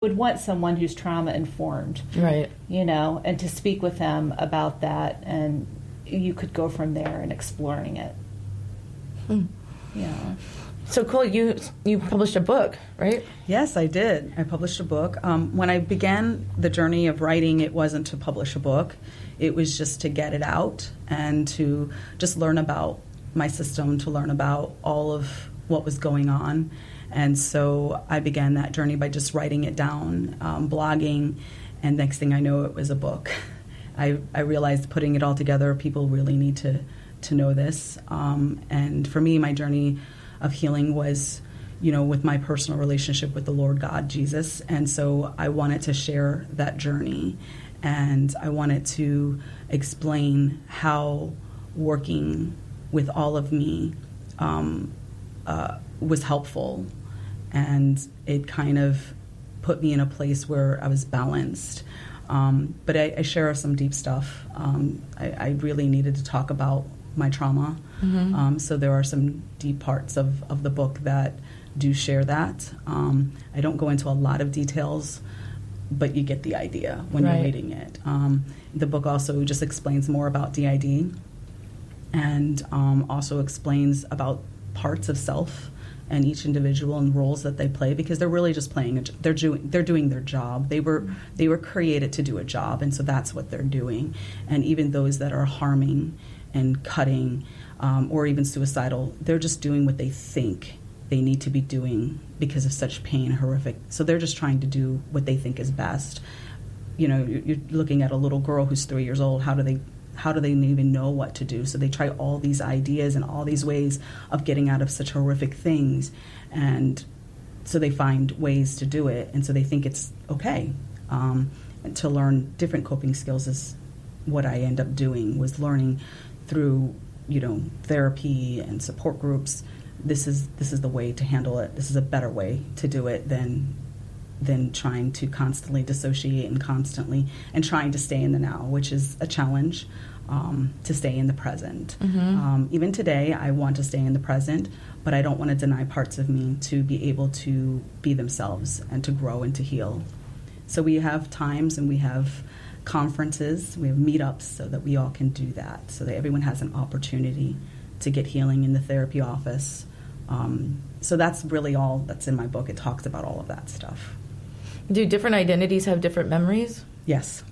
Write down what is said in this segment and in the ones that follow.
would want someone who's trauma informed, right? And to speak with them about that, and you could go from there and exploring it. Yeah. So cool. You published a book, right? Yes, I did. I published a book. When I began the journey of writing, it wasn't to publish a book. It was just to get it out and to just learn about my system, to learn about all of what was going on. And so I began that journey by just writing it down, blogging, and next thing I know, it was a book. I realized putting it all together, people really need to know this. And for me, my journey of healing was, with my personal relationship with the Lord God, Jesus. And so I wanted to share that journey, and I wanted to explain how working with all of me was helpful. And it kind of put me in a place where I was balanced. But I share some deep stuff. I really needed to talk about my trauma. Mm-hmm. So there are some deep parts of the book that do share that. I don't go into a lot of details, but you get the idea when you're reading it. The book also just explains more about DID, and also explains about parts of self and each individual and roles that they play, because they're really just playing. They're doing their job. They were created to do a job, and so that's what they're doing. And even those that are harming and cutting, or even suicidal, they're just doing what they think they need to be doing because of such pain, horrific. So they're just trying to do what they think is best. You're looking at a little girl who's 3 years old. How do they even know what to do? So they try all these ideas and all these ways of getting out of such horrific things. And so they find ways to do it. And so they think it's okay. And to learn different coping skills is what I end up doing, was learning through, therapy and support groups. This is the way to handle it. This is a better way to do it than trying to constantly dissociate and trying to stay in the now, which is a challenge, to stay in the present. Mm-hmm. Even today, I want to stay in the present, but I don't want to deny parts of me to be able to be themselves and to grow and to heal. So we have times and we have conferences, we have meetups so that we all can do that, so that everyone has an opportunity to get healing in the therapy office. So that's really all that's in my book. It talks about all of that stuff. Do different identities have different memories? Yes,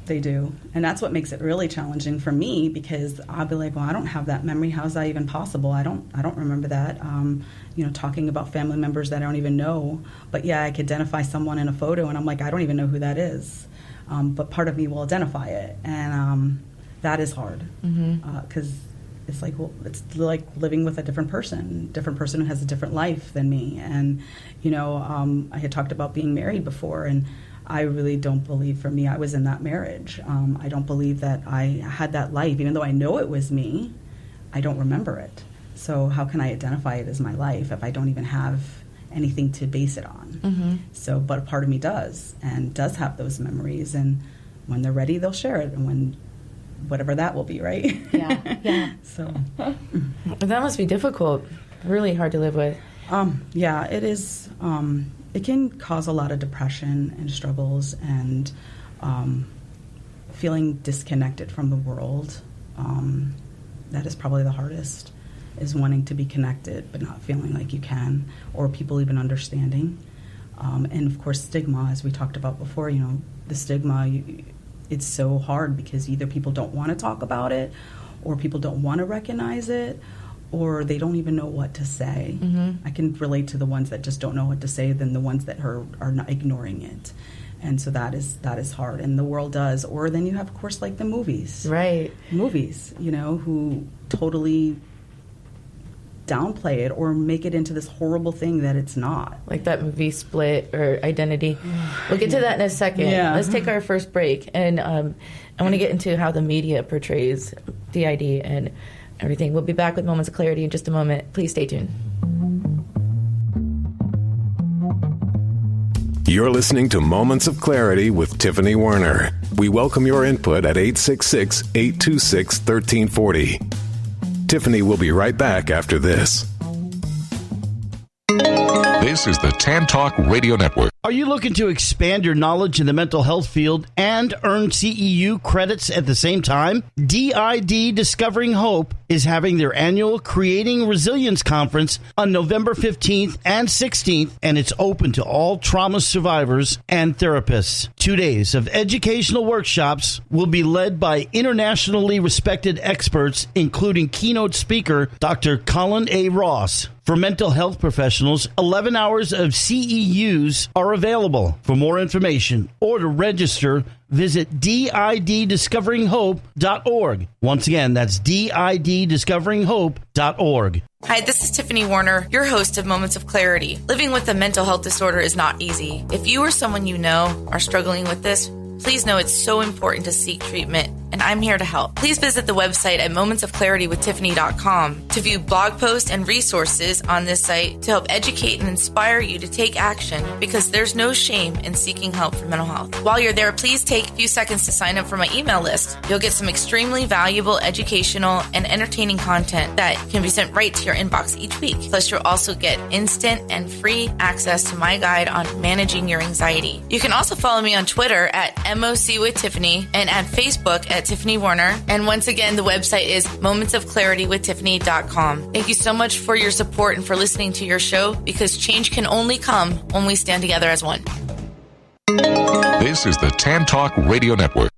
they do. And that's what makes it really challenging for me, because I'll be like, well, I don't have that memory. How's that even possible? I don't remember that. Talking about family members that I don't even know. But yeah, I could identify someone in a photo and I'm like, I don't even know who that is. But part of me will identify it. And that is hard, because it's like, well, it's like living with a different person who has a different life than me. And, I had talked about being married before, and I really don't believe, for me, I was in that marriage. I don't believe that I had that life. Even though I know it was me, I don't remember it. So how can I identify it as my life if I don't even have anything to base it on? Mm-hmm. So, but a part of me does, and does have those memories. And when they're ready, they'll share it. And when whatever that will be, right? Yeah. So that must be difficult. Really hard to live with. Yeah, it is. It can cause a lot of depression and struggles, and feeling disconnected from the world. That is probably the hardest, is wanting to be connected but not feeling like you can, or people even understanding. And of course, stigma, as we talked about before, the stigma, it's so hard because either people don't want to talk about it, or people don't want to recognize it, or they don't even know what to say. Mm-hmm. I can relate to the ones that just don't know what to say than the ones that are not ignoring it. And so that is hard, and the world does. Or then you have, of course, like the movies. Right. Movies, who totally downplay it or make it into this horrible thing that it's not. Like that movie Split or Identity. We'll get to that in a second. Yeah. Let's take our first break. And I want to get into how the media portrays DID and everything. We'll be back with Moments of Clarity in just a moment. Please stay tuned. You're listening to Moments of Clarity with Tiffany Werner. We welcome your input at 866-826-1340. Tiffany will be right back after this. This is the Tan Talk Radio Network, Are you looking to expand your knowledge in the mental health field and earn CEU credits at the same time? DID Discovering Hope is having their annual Creating Resilience Conference on November 15th and 16th, and it's open to all trauma survivors and therapists. 2 days of educational workshops will be led by internationally respected experts, including keynote speaker Dr. Colin A. Ross. For mental health professionals, 11 hours of CEUs are available. For more information or to register, visit diddiscoveringhope.org. Once again, that's diddiscoveringhope.org. Hi, this is Tiffany Warner, your host of Moments of Clarity. Living with a mental health disorder is not easy. If you or someone you know are struggling with this, please know it's so important to seek treatment, and I'm here to help. Please visit the website at momentsofclaritywithtiffany.com to view blog posts and resources on this site to help educate and inspire you to take action, because there's no shame in seeking help for mental health. While you're there, please take a few seconds to sign up for my email list. You'll get some extremely valuable educational and entertaining content that can be sent right to your inbox each week. Plus, you'll also get instant and free access to my guide on managing your anxiety. You can also follow me on Twitter at MOC with Tiffany and at Facebook at Tiffany Warner. And once again, the website is momentsofclaritywithtiffany.com. Thank you so much for your support and for listening to your show, because change can only come when we stand together as one. This is the Tan Talk Radio Network.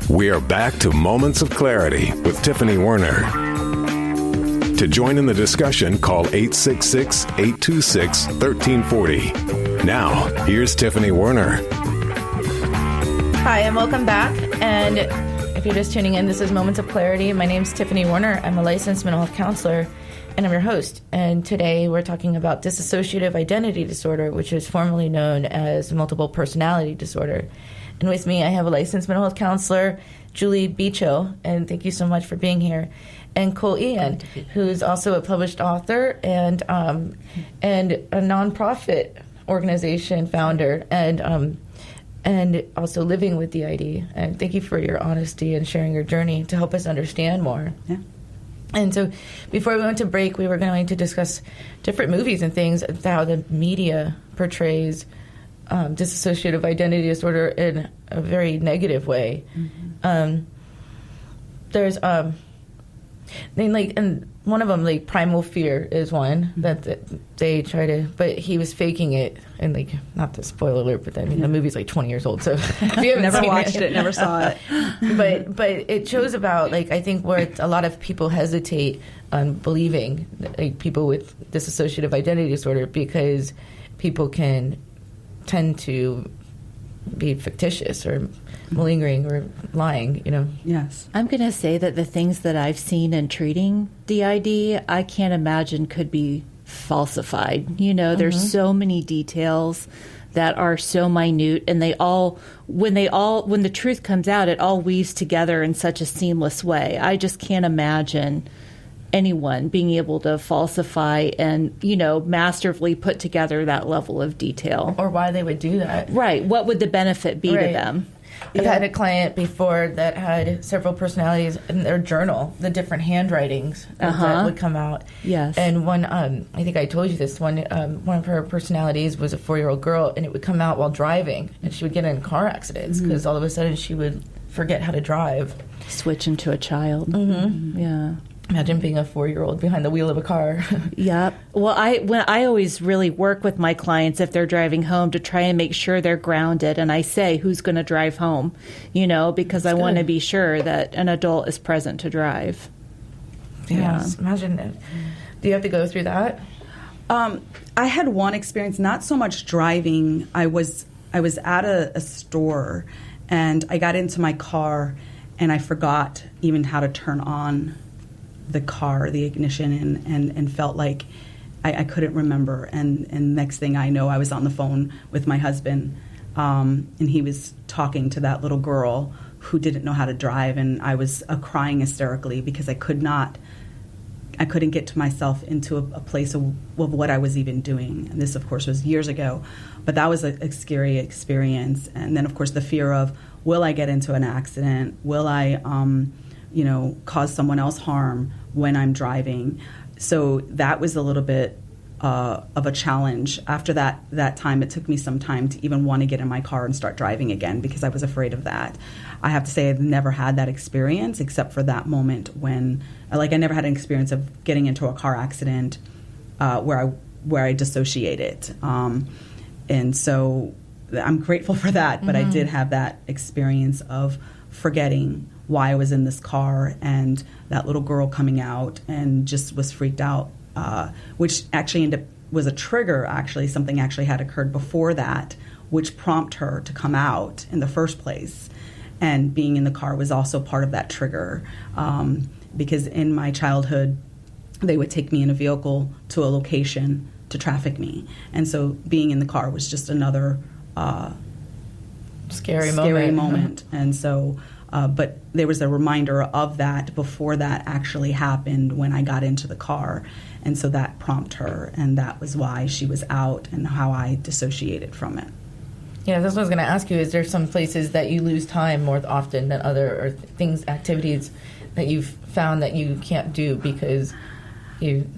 We are back to Moments of Clarity with Tiffany Warner. To join in the discussion, call 866-826-1340. Now, here's Tiffany Warner. Hi, and welcome back. And if you're just tuning in, this is Moments of Clarity. My name's Tiffany Warner. I'm a licensed mental health counselor, and I'm your host. And today we're talking about dissociative identity disorder, which is formerly known as multiple personality disorder. And with me, I have a licensed mental health counselor, Julie Beacho, and thank you so much for being here. And Cole Ian, who's also a published author and a nonprofit organization founder, and also living with DID. And thank you for your honesty and sharing your journey to help us understand more. Yeah. And so before we went to break, we were going to discuss different movies and things, how the media portrays dissociative identity disorder in a very negative way. Mm-hmm. There's and one of them, like Primal Fear, is one that they try to, but he was faking it, and like, not to spoil alert, but then the movie's like 20 years old, so if you haven't never seen watched it, never saw it. but it shows about, like, I think where a lot of people hesitate on believing, like, people with dissociative identity disorder, because people can tend to be fictitious or malingering or lying, you know. Yes. I'm going to say that the things that I've seen in treating DID, I can't imagine could be falsified. You know, there's so many details that are so minute, and when the truth comes out, it all weaves together in such a seamless way. I just can't imagine anyone being able to falsify and, you know, masterfully put together that level of detail. Or why they would do that. Right. What would the benefit be to them? I've had a client before that had several personalities in their journal, the different handwritings that would come out. Yes. And one, I think I told you this, one of her personalities was a 4-year-old girl, and it would come out while driving, and she would get in car accidents because all of a sudden she would forget how to drive. Switch into a child. Mm-hmm. Yeah. Imagine being a 4-year-old behind the wheel of a car. Yep. Well, I always really work with my clients if they're driving home to try and make sure they're grounded. And I say, who's going to drive home? You know, because That's I want to be sure that an adult is present to drive. Yes. Yeah. Imagine it. Do you have to go through that? I had one experience, not so much driving. I was at a store, and I got into my car, and I forgot even how to turn on the car, the ignition, and felt like I couldn't remember. And next thing I know, I was on the phone with my husband, and he was talking to that little girl who didn't know how to drive, and I was crying hysterically because I couldn't get to myself into a place of what I was even doing. And this, of course, was years ago, but that was a scary experience. And then, of course, the fear of, will I get into an accident? Will I cause someone else harm when I'm driving? So that was a little bit of a challenge. After that time, it took me some time to even want to get in my car and start driving again because I was afraid of that. I have to say I've never had that experience except for that moment when, I never had an experience of getting into a car accident where I dissociated. And so I'm grateful for that, but I did have that experience of forgetting why I was in this car and that little girl coming out and just was freaked out, which actually was a trigger, actually. Something actually had occurred before that, which prompted her to come out in the first place. And being in the car was also part of that trigger, because in my childhood, they would take me in a vehicle to a location to traffic me. And so being in the car was just another scary moment. And so, but there was a reminder of that before that actually happened when I got into the car. And so that prompted her, and that was why she was out and how I dissociated from it. Yeah, that's what I was going to ask you. Is there some places that you lose time more often than other, or activities that you've found that you can't do because it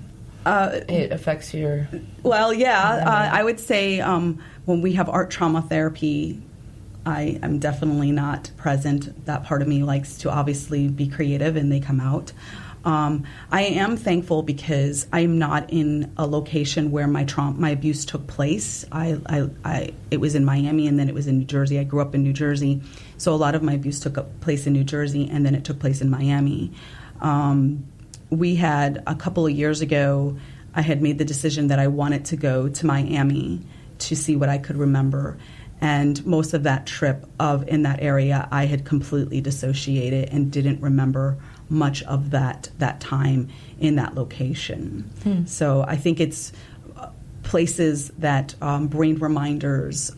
affects your... Well, yeah, I would say when we have art trauma therapy, I am definitely not present. That part of me likes to obviously be creative, and they come out. I am thankful because I'm not in a location where my abuse took place. It was in Miami, and then it was in New Jersey. I grew up in New Jersey, so a lot of my abuse took place in New Jersey, and then it took place in Miami. We had a couple of years ago, I had made the decision that I wanted to go to Miami to see what I could remember. And most of that trip in that area, I had completely dissociated and didn't remember much of that time in that location. So I think it's places that brain reminders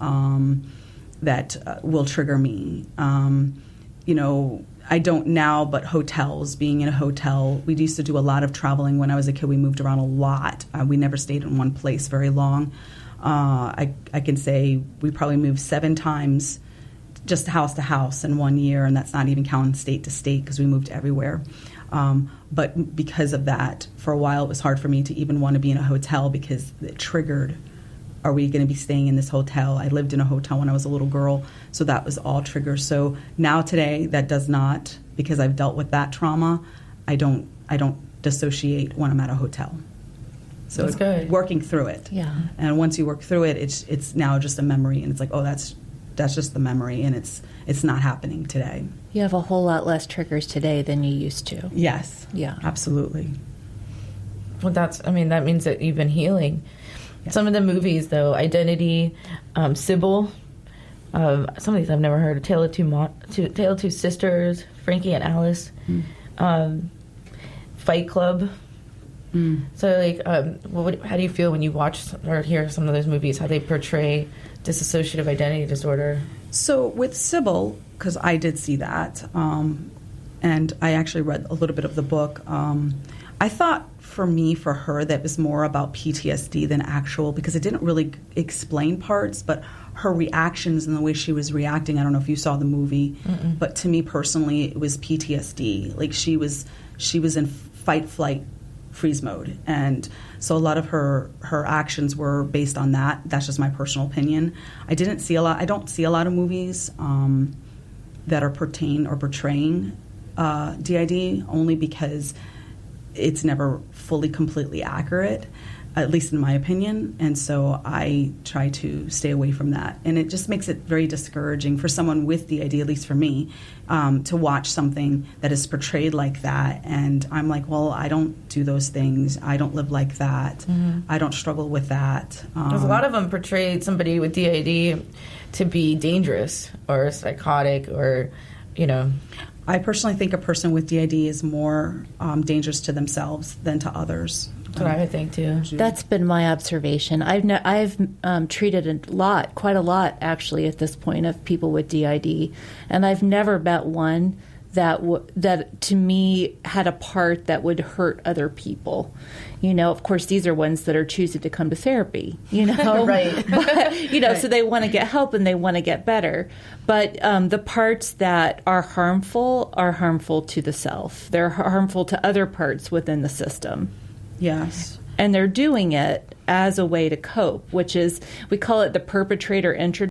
that will trigger me. I don't now, but hotels, being in a hotel, we used to do a lot of traveling when I was a kid. We moved around a lot. We never stayed in one place very long. I can say we probably moved 7 times just house to house in 1 year, and that's not even counting state to state because we moved everywhere. But because of that, for a while it was hard for me to even want to be in a hotel because it triggered, are we going to be staying in this hotel? I lived in a hotel when I was a little girl, so that was all triggers. So now today, that does not, because I've dealt with that trauma, I don't dissociate when I'm at a hotel. So that's good. Working through it. Yeah. And once you work through it, it's now just a memory, and it's like, oh, that's just the memory, and it's not happening today. You have a whole lot less triggers today than you used to. Yes. Yeah. Absolutely. Well, that means that you've been healing. Yeah. Some of the movies, though, Identity, Sybil, some of these I've never heard of. Tale of Two Sisters, Frankie and Alice, Fight Club. So, how do you feel when you watch or hear some of those movies, how they portray dissociative identity disorder? So with Sybil, because I did see that, and I actually read a little bit of the book, I thought for her, that was more about PTSD than actual, because it didn't really explain parts, but her reactions and the way she was reacting, I don't know if you saw the movie, but to me personally, it was PTSD. Like she was in fight, flight, freeze mode, and so a lot of her actions were based on that. That's just my personal opinion. I don't see a lot of movies that are portraying DID, only because it's never fully completely accurate, at least in my opinion, and so I try to stay away from that. And it just makes it very discouraging for someone with DID, at least for me, to watch something that is portrayed like that. And I'm like, well, I don't do those things. I don't live like that. I don't struggle with that. There's a lot of them portrayed somebody with DID to be dangerous or psychotic or, I personally think a person with DID is more dangerous to themselves than to others. That's what I would think too. That's been my observation. I've treated quite a lot actually at this point of people with DID, and I've never met one that to me had a part that would hurt other people. Of course, these are ones that are choosing to come to therapy, right. But, so they want to get help and they want to get better. But the parts that are harmful to the self. They're harmful to other parts within the system. Yes. And they're doing it as a way to cope, which is, we call it the perpetrator introduction.